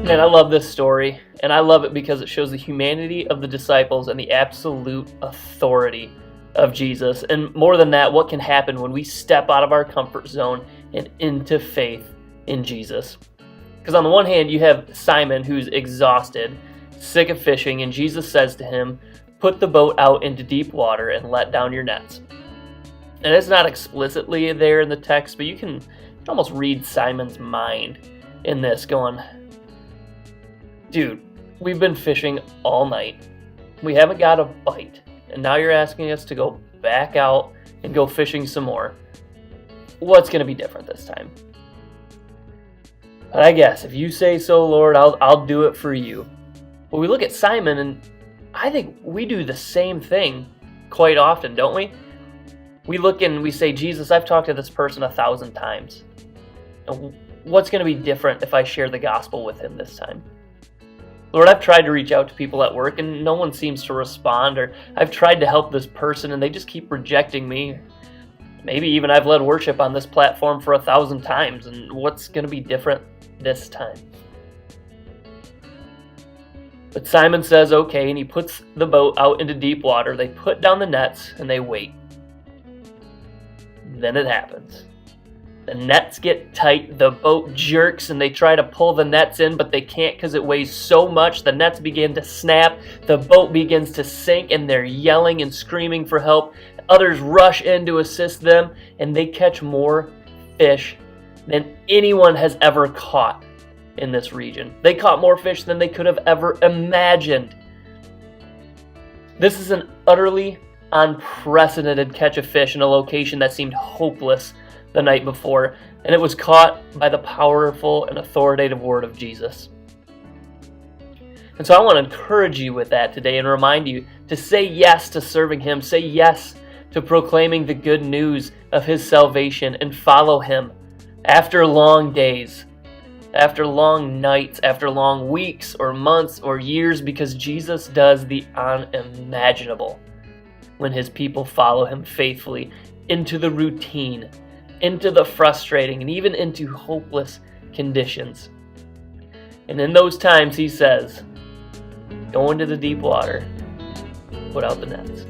Man, I love this story, and I love it because it shows the humanity of the disciples and the absolute authority of Jesus. And more than that, what can happen when we step out of our comfort zone and into faith in Jesus. Because on the one hand, you have Simon, who's exhausted, sick of fishing, and Jesus says to him, "Put the boat out into deep water and let down your nets." And it's not explicitly there in the text, but you can almost read Simon's mind in this, going, "Dude, we've been fishing all night. We haven't got a bite, and now you're asking us to go back out and go fishing some more. What's going to be different this time?" But I guess, if you say so, Lord, I'll do it for you. But we look at Simon, and I think we do the same thing quite often, don't we? We look and we say, "Jesus, I've talked to this person 1,000 times. What's going to be different if I share the gospel with him this time? Lord, I've tried to reach out to people at work and no one seems to respond, or I've tried to help this person and they just keep rejecting me. Maybe even I've led worship on this platform for 1,000 times, and what's going to be different this time?" But Simon says okay, and he puts the boat out into deep water. They put down the nets and they wait. Then it happens. The nets get tight, the boat jerks, and they try to pull the nets in, but they can't because it weighs so much. The nets begin to snap, the boat begins to sink, and they're yelling and screaming for help. Others rush in to assist them, and they catch more fish than anyone has ever caught in this region. They caught more fish than they could have ever imagined. This is an utterly unprecedented catch of fish in a location that seemed hopeless the night before, and it was caught by the powerful and authoritative word of Jesus. And so I want to encourage you with that today and remind you to say yes to serving Him, say yes to proclaiming the good news of His salvation, and follow Him after long days, after long nights, after long weeks or months or years, because Jesus does the unimaginable when His people follow Him faithfully into the routine, into the frustrating, and even into hopeless conditions. And in those times, He says, "Go into the deep water, put out the nets."